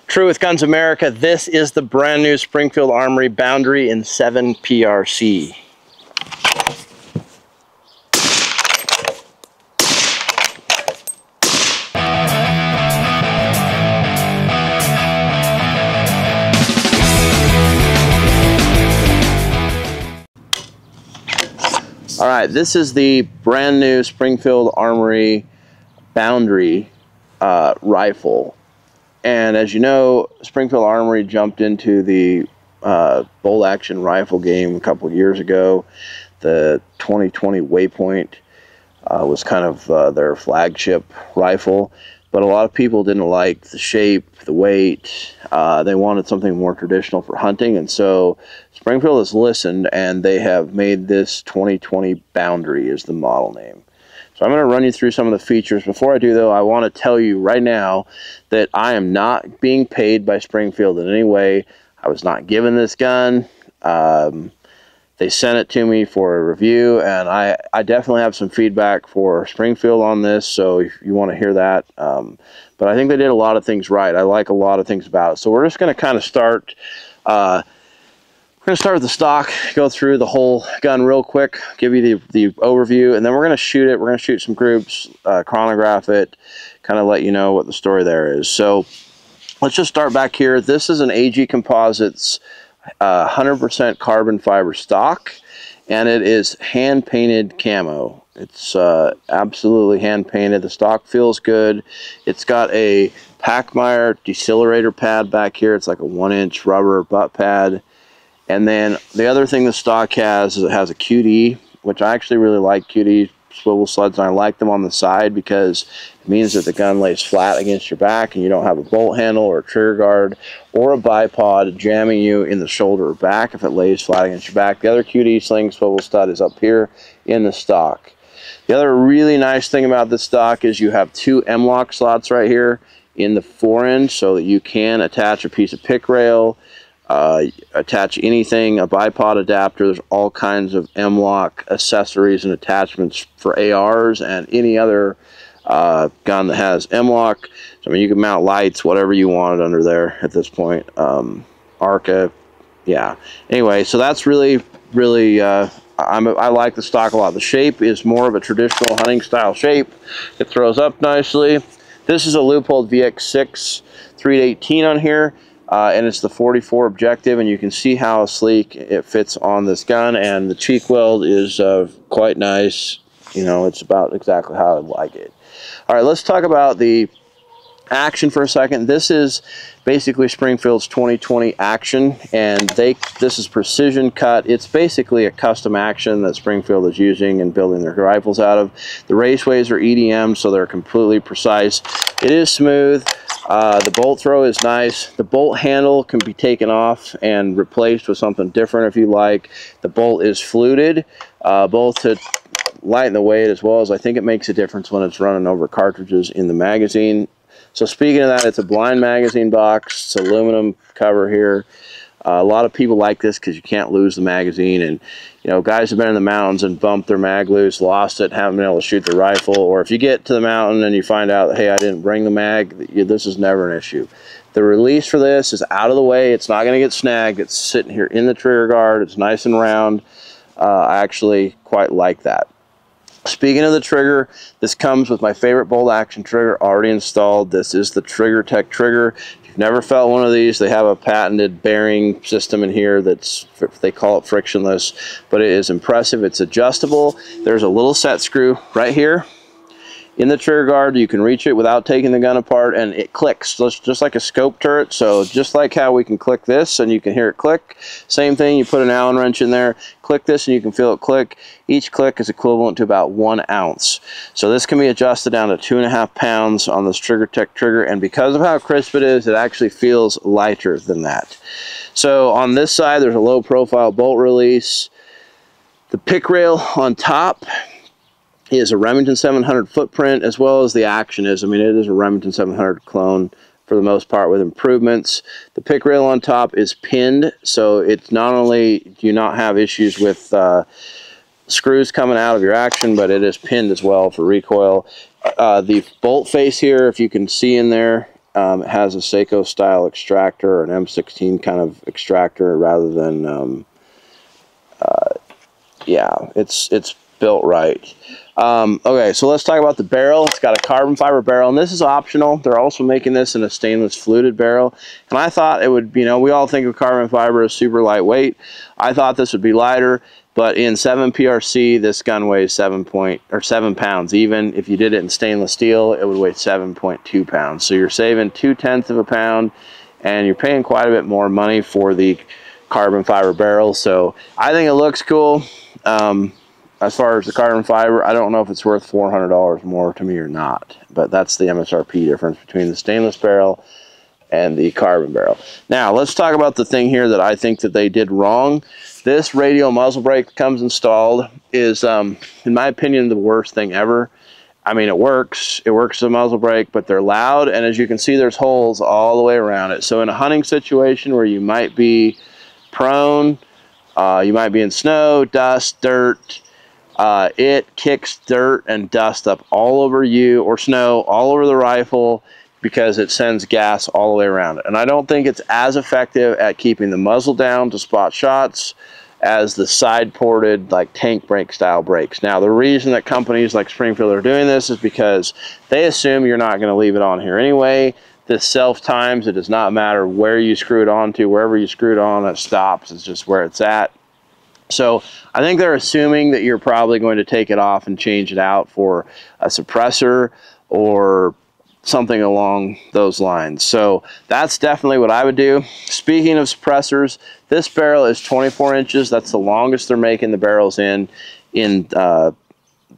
True with Guns America, this is the brand new Springfield Armory Boundary in 7 PRC. All right, this is the brand new Springfield Armory Boundary rifle. And as you know, Springfield Armory jumped into the bolt action rifle game a couple of years ago. The 2020 Waypoint was kind of their flagship rifle, but a lot of people didn't like the shape, the weight. They wanted something more traditional for hunting, and so Springfield has listened, and they have made this 2020 Boundary is the model name. So I'm going to run you through some of the features. Before I do, though, I want to tell you right now that I am not being paid by Springfield in any way. I was not given this gun. They sent it to me for a review, and I definitely have some feedback for Springfield on this, so if you want to hear that. But I think they did a lot of things right. I like a lot of things about it. So we're just going to kind of start... We're going to start with the stock, go through the whole gun real quick, give you the overview, and then we're going to shoot it. We're going to shoot some groups, chronograph it, kind of let you know what the story there is. So let's just start back here. This is an AG Composites 100% carbon fiber stock, and it is hand-painted camo. It's absolutely hand-painted. The stock feels good. It's got a Pachmayr decelerator pad back here. It's like a 1-inch rubber butt pad. And then the other thing the stock has is it has a QD, which I actually really like QD swivel studs, and I like them on the side because it means that the gun lays flat against your back and you don't have a bolt handle or a trigger guard or a bipod jamming you in the shoulder or back if it lays flat against your back. The other QD sling swivel stud is up here in the stock. The other really nice thing about this stock is you have 2 M-LOK slots right here in the forend so that you can attach a piece of pick rail, attach anything, a bipod adapter. There's all kinds of M-LOK accessories and attachments for ARs and any other gun that has M-LOK. So, I mean, you can mount lights, whatever you wanted under there at this point. ARCA, yeah. Anyway, so that's really I like the stock a lot. The shape is more of a traditional hunting style shape. It throws up nicely. This is a Leupold VX6 3-18 on here. And it's the 44 objective, and you can see how sleek it fits on this gun, and the cheek weld is quite nice. You know, it's about exactly how I like it. All right, let's talk about the action for a second. This is basically Springfield's 2020 action, and this is precision cut. It's basically a custom action that Springfield is using and building their rifles out of. The raceways are EDM, so they're completely precise. It is smooth. The bolt throw is nice. The bolt handle can be taken off and replaced with something different if you like. The bolt is fluted, both to lighten the weight as well as I think it makes a difference when it's running over cartridges in the magazine. So speaking of that, it's a blind magazine box. It's aluminum cover here. A lot of people like this because you can't lose the magazine, and you know, guys have been in the mountains and bumped their mag loose, lost it, haven't been able to shoot the rifle, or if you get to the mountain and you find out, hey, I didn't bring the mag, this is never an issue. The release for this is out of the way. It's not going to get snagged. It's sitting here in the trigger guard. It's nice and round. I actually quite like that. Speaking of the trigger, this comes with my favorite bolt action trigger already installed. This is the Trigger Tech trigger. If you've never felt one of these, they have a patented bearing system in here that's, they call it frictionless, but it is impressive. It's adjustable. There's a little set screw right here in the trigger guard. You can reach it without taking the gun apart, and it clicks just like a scope turret. So just like how we can click this and you can hear it click, same thing. You put an Allen wrench in there, click this, and you can feel it click. Each click is equivalent to about 1 ounce. So this can be adjusted down to 2.5 pounds on this Trigger Tech trigger, and because of how crisp it is, it actually feels lighter than that. So on this side, there's a low profile bolt release. The pick rail on top is a Remington 700 footprint, as well as the action is. I mean, it is a Remington 700 clone for the most part with improvements. The pick rail on top is pinned, so it's not only do you not have issues with screws coming out of your action, but it is pinned as well for recoil. The bolt face here, if you can see in there, It has a Seiko style extractor, or an M16 kind of extractor, rather than yeah, it's built right. Okay, so let's talk about the barrel. It's got a carbon fiber barrel, and this is optional. They're also making this in a stainless fluted barrel, and I thought it would, you know, we all think of carbon fiber as super lightweight. I thought this would be lighter, but in 7 PRC, this gun weighs 7 pounds. Even if you did it in stainless steel, it would weigh 7.2 pounds. So you're saving 2/10 of a pound, and you're paying quite a bit more money for the carbon fiber barrel. So I think it looks cool. As far as the carbon fiber, I don't know if it's worth $400 more to me or not, but that's the MSRP difference between the stainless barrel and the carbon barrel. Now let's talk about the thing here that I think that they did wrong. This radial muzzle brake that comes installed is, in my opinion, the worst thing ever. I mean, it works as a muzzle brake, but they're loud, and as you can see, there's holes all the way around it. So in a hunting situation where you might be prone, you might be in snow, dust, dirt, it kicks dirt and dust up all over you, or snow all over the rifle, because it sends gas all the way around it. And I don't think it's as effective at keeping the muzzle down to spot shots as the side ported, like tank brake style brakes. Now the reason that companies like Springfield are doing this is because they assume you're not going to leave it on here anyway. This self times. It does not matter where you screw it on to. Wherever you screw it on, it stops. It's just where it's at. So I think they're assuming that you're probably going to take it off and change it out for a suppressor or something along those lines. So that's definitely what I would do. Speaking of suppressors, this barrel is 24 inches. That's the longest they're making the barrels in.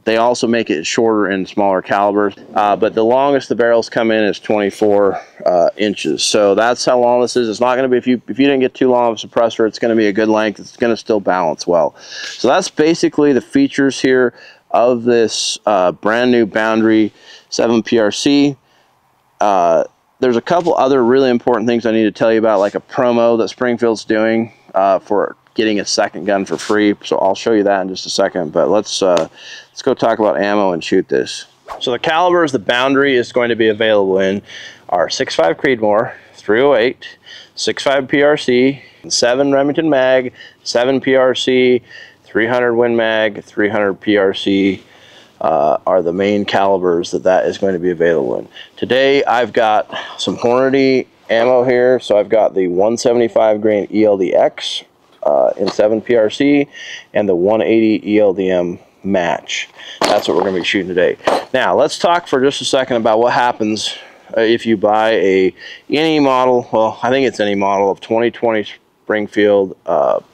They also make it shorter in smaller calibers, but the longest the barrels come in is 24 inches. So that's how long this is. It's not going to be, if you didn't get too long of a suppressor, it's going to be a good length. It's going to still balance well. So that's basically the features here of this brand new Boundary 7 PRC. There's a couple other really important things I need to tell you about, like a promo that Springfield's doing for getting a second gun for free. So I'll show you that in just a second, but let's go talk about ammo and shoot this. So the calibers the Boundary is going to be available in are 6.5 Creedmoor, 308, 6.5 PRC, 7 Remington mag, 7 PRC, 300 Win mag, 300 PRC are the main calibers that is going to be available in. Today I've got some Hornady ammo here. So I've got the 175 grain ELDX in 7 PRC and the 180 ELDM match. That's what we're going to be shooting today. Now let's talk for just a second about what happens if you buy any model, well, I think it's any model of 2020 Springfield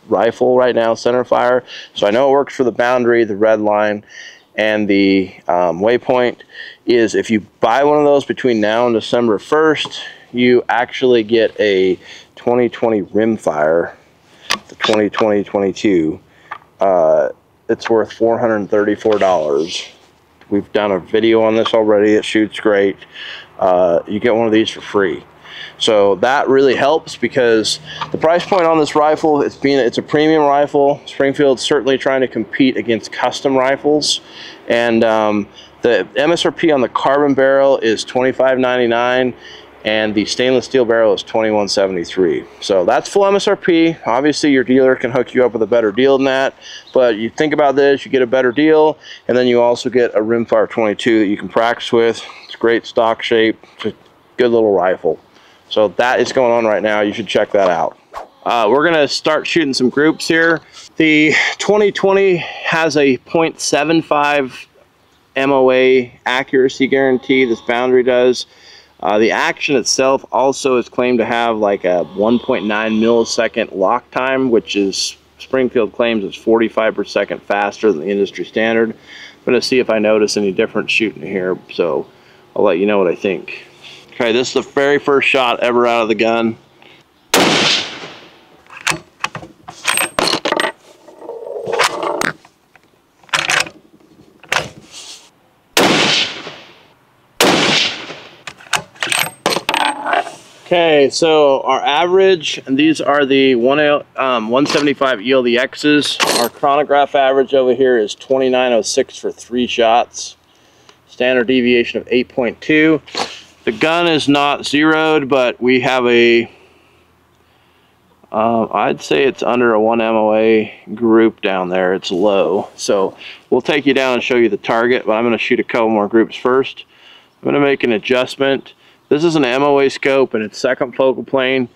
rifle right now, centerfire. So I know it works for the Boundary, the Red Line, and the Waypoint. Is if you buy one of those between now and December 1st, you actually get a 2020 rimfire, the 2020-22. It's worth $434. We've done a video on this already. It shoots great. You get one of these for free. So that really helps, because the price point on this rifle, it's a premium rifle. Springfield's certainly trying to compete against custom rifles, and the MSRP on the carbon barrel is $25.99, and the stainless steel barrel is $21.73. So that's full MSRP. Obviously your dealer can hook you up with a better deal than that, but you think about this, you get a better deal, and then you also get a rimfire 22 that you can practice with. It's great stock shape, it's a good little rifle. So that is going on right now. You should check that out. We're going to start shooting some groups here. The 2020 has a 0.75 MOA accuracy guarantee. This Boundary does. The action itself also is claimed to have like a 1.9 millisecond lock time, which is, Springfield claims, is 45 per second faster than the industry standard. I'm going to see if I notice any difference shooting here, so I'll let you know what I think. Okay, this is the very first shot ever out of the gun. Okay, so our average, and these are the 175 ELDXs. Our chronograph average over here is 29.06 for 3 shots. Standard deviation of 8.2. The gun is not zeroed, but we have a, I'd say it's under a 1 MOA group down there. It's low. So we'll take you down and show you the target, but I'm going to shoot a couple more groups first. I'm going to make an adjustment. This is an MOA scope and it's second focal plane,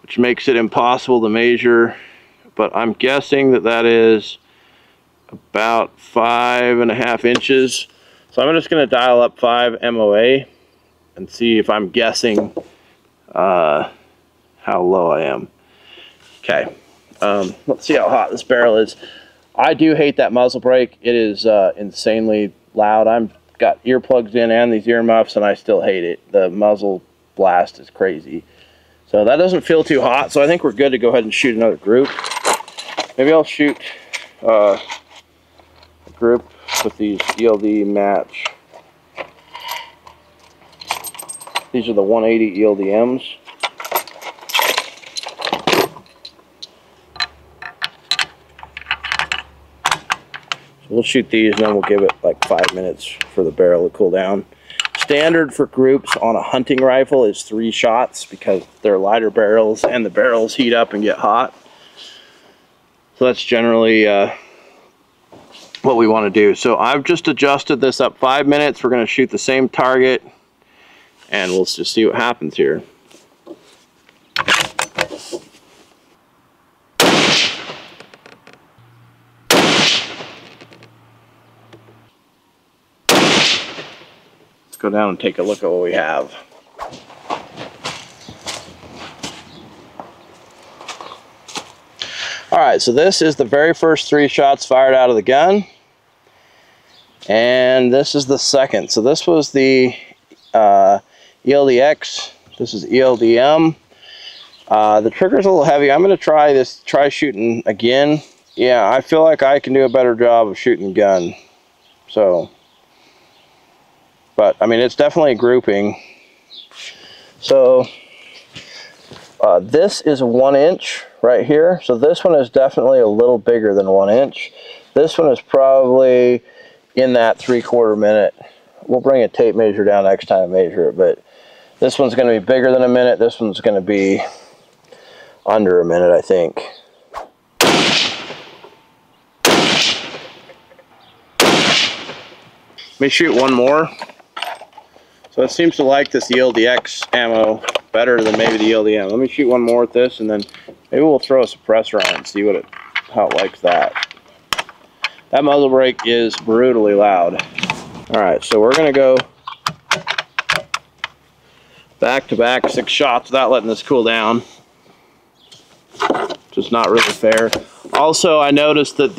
which makes it impossible to measure, but I'm guessing that that is about 5.5 inches. So I'm just going to dial up 5 MOA and see if I'm guessing how low I am. Okay, let's see how hot this barrel is. I do hate that muzzle brake. It is insanely loud. I've got earplugs in and these earmuffs and I still hate it. The muzzle blast is crazy. So that doesn't feel too hot, so I think we're good to go ahead and shoot another group. Maybe I'll shoot a group with these ELD match. These are the 180 ELDMs. So we'll shoot these and then we'll give it like 5 minutes for the barrel to cool down. Standard for groups on a hunting rifle is 3 shots because they're lighter barrels and the barrels heat up and get hot. So that's generally what we want to do. So I've just adjusted this up 5 minutes. We're going to shoot the same target and we'll just see what happens here. Let's go down and take a look at what we have. Alright, so this is the very first 3 shots fired out of the gun. And this is the second. So this was the ELDX. This is ELDM. The trigger's a little heavy. I'm going to try shooting again. Yeah, I feel like I can do a better job of shooting gun. So, but I mean, it's definitely grouping. So this is 1 inch right here. So this one is definitely a little bigger than 1 inch. This one is probably in that 3/4 minute. We'll bring a tape measure down next time and measure it, but this one's going to be bigger than a minute. This one's going to be under a minute, I think. Let me shoot one more. So it seems to like this ELDX ammo better than maybe the ELDM. Let me shoot one more with this, and then maybe we'll throw a suppressor on it and see how it likes that. That muzzle brake is brutally loud. Alright, so we're going to go back-to-back 6 shots without letting this cool down. Just not really fair. Also, I noticed that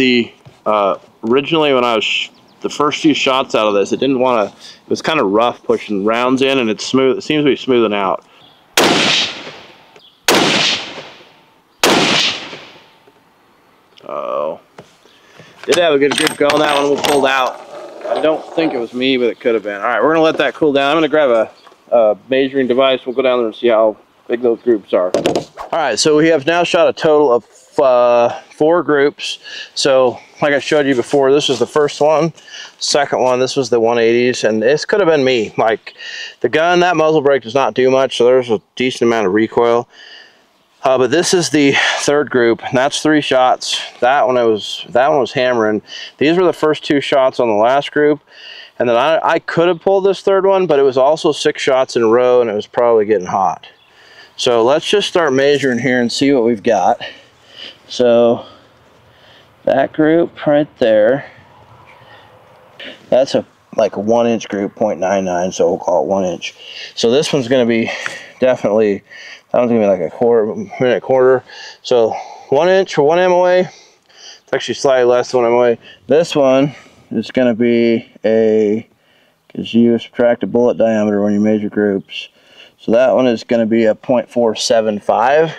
originally when I was the first few shots out of this, it didn't want to. It was kind of rough pushing rounds in, and it's smooth. It seems to be smoothing out. Oh, did have a good grip going. That one we pulled out. I don't think it was me, but it could have been. All right, we're gonna let that cool down. I'm gonna grab a measuring device. We'll go down there and see how big those groups are. All right, so we have now shot a total of 4 groups. So like I showed you before, this was the first one. Second one, this was the 180s, and this could have been me. Like the gun, that muzzle brake does not do much, so there's a decent amount of recoil. But this is the 3rd group, and that's 3 shots. That one was hammering. These were the first 2 shots on the last group, and then I could have pulled this 3rd one, but it was also 6 shots in a row, and it was probably getting hot. So let's just start measuring here and see what we've got. So that group right there, that's like a 1 inch group, 0.99, so we'll call it 1 inch. So this one's going to be definitely, that one's going to be like a minute quarter. So 1 inch for 1 MOA. It's actually slightly less than 1 MOA. This one is going to be because you subtract a bullet diameter when you measure groups. So that one is going to be a 0.475.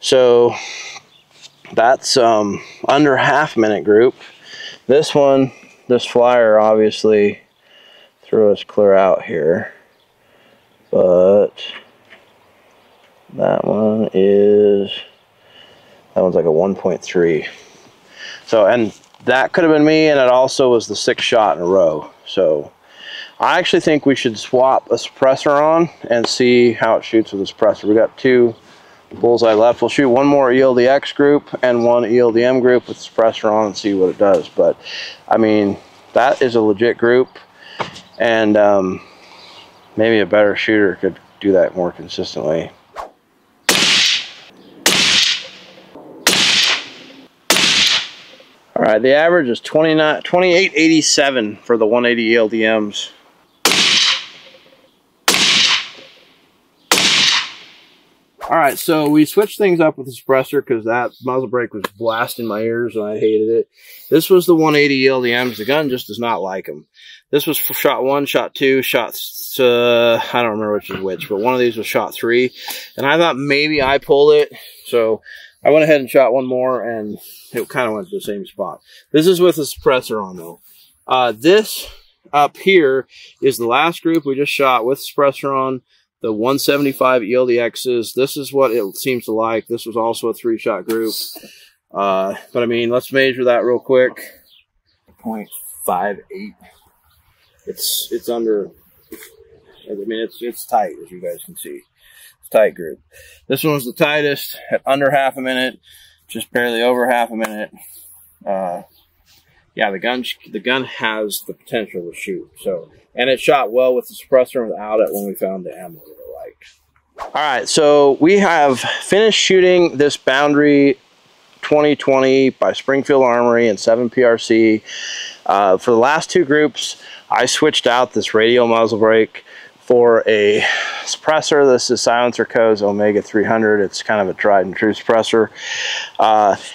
So that's under half-minute group. This one, this flyer obviously threw us clear out here, but that one's like a 1.3. So, and that could have been me, and it also was the 6th shot in a row. So I actually think we should swap a suppressor on and see how it shoots with the suppressor. We got 2 bullseye left. We'll shoot one more ELDX group and one ELDM group with suppressor on and see what it does. But I mean, that is a legit group, and maybe a better shooter could do that more consistently. All right, the average is 2887 for the 180 ELDMs. All right, so we switched things up with the suppressor because that muzzle brake was blasting my ears and I hated it. This was the 180 ELDMs. The gun just does not like them. This was for shot 1, shot 2, shots, I don't remember which is which, but one of these was shot 3. And I thought maybe I pulled it, so I went ahead and shot one more, and it kind of went to the same spot. This is with the suppressor on, though. This up here is the last group we just shot with suppressor on, the 175 ELDXs. This is what it seems to like. This was also a 3-shot group. But I mean, let's measure that real quick. 0.58. It's under, I mean, it's tight, as you guys can see. Tight group. This one was the tightest at under half a minute, just barely over half a minute. Yeah, the gun has the potential to shoot. So, and it shot well with the suppressor and without it when we found the ammo that I liked. All right, so we have finished shooting this Boundary 2020 by Springfield Armory and 7 PRC. For the last 2 groups, I switched out this radial muzzle brake for a suppressor. This is Silencer Co's Omega 300. It's kind of a tried and true suppressor.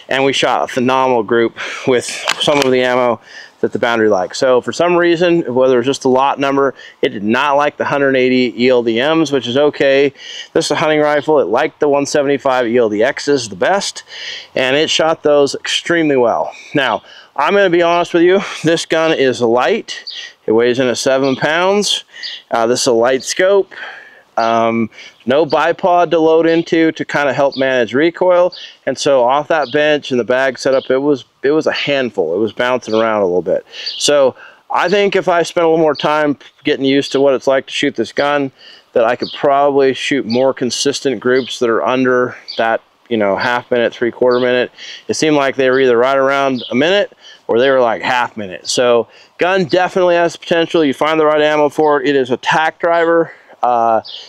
And we shot a phenomenal group with some of the ammo that the Boundary likes. So for some reason, whether it was just a lot number, it did not like the 180 ELDMs, which is okay. This is a hunting rifle. It liked the 175 ELDXs the best, and it shot those extremely well. Now, I'm going to be honest with you. This gun is light. It weighs in at 7 pounds. This is a light scope. No bipod to load into to kind of help manage recoil, and so off that bench and the bag setup, it was a handful. It was bouncing around a little bit. So I think if I spent a little more time getting used to what it's like to shoot this gun, that I could probably shoot more consistent groups that are under that, you know, half minute, 3/4 minute. It seemed like they were either right around a minute or they were like half minute. So gun definitely has potential. You find the right ammo for it. It is a tack driver.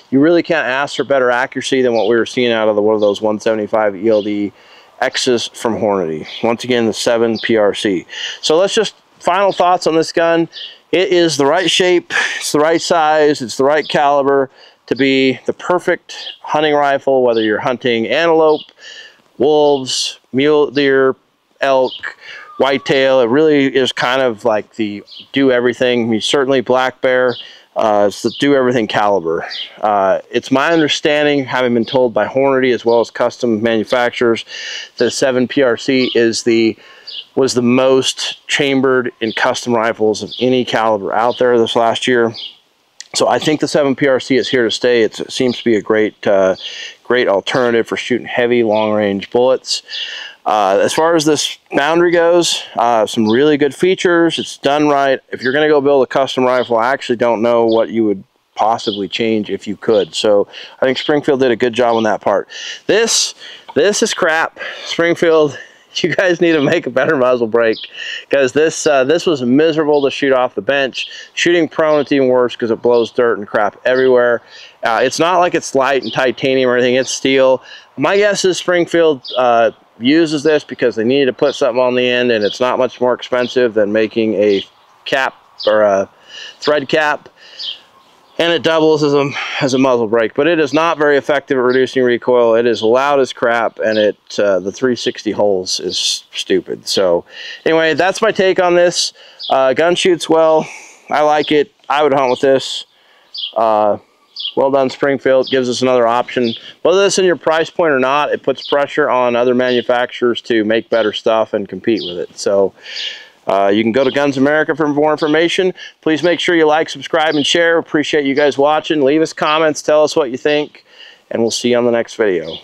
You really can't ask for better accuracy than what we were seeing out of one of those 175 ELD X's from Hornady. Once again, the 7 PRC. So let's just, final thoughts on this gun. It is the right shape, it's the right size, it's the right caliber to be the perfect hunting rifle, whether you're hunting antelope, wolves, mule deer, elk, whitetail. It really is kind of like the do everything. I mean, certainly black bear. It's the do everything caliber. It's my understanding, having been told by Hornady as well as custom manufacturers, that 7 PRC was the most chambered in custom rifles of any caliber out there this last year. So I think the 7 PRC is here to stay. It seems to be a great alternative for shooting heavy long range bullets. As far as this Boundary goes, some really good features. It's done right. If you're going to go build a custom rifle, I actually don't know what you would possibly change if you could. So I think Springfield did a good job on that part. This is crap. Springfield, you guys need to make a better muzzle brake, because this was miserable to shoot off the bench. Shooting prone, it's even worse because it blows dirt and crap everywhere. It's not like it's light and titanium or anything. It's steel. My guess is Springfield uses this because they needed to put something on the end, and it's not much more expensive than making a cap or a thread cap, and it doubles as a muzzle brake. But it is not very effective at reducing recoil. It is loud as crap, and the 360 holes is stupid. So anyway, that's my take on this. Gun shoots well. I like it. I would hunt with this. Well done, Springfield. Gives us another option. Whether this in your price point or not, it puts pressure on other manufacturers to make better stuff and compete with it. So you can go to GunsAmerica for more information. Please make sure you like, subscribe, and share. Appreciate you guys watching. Leave us comments. Tell us what you think, and we'll see you on the next video.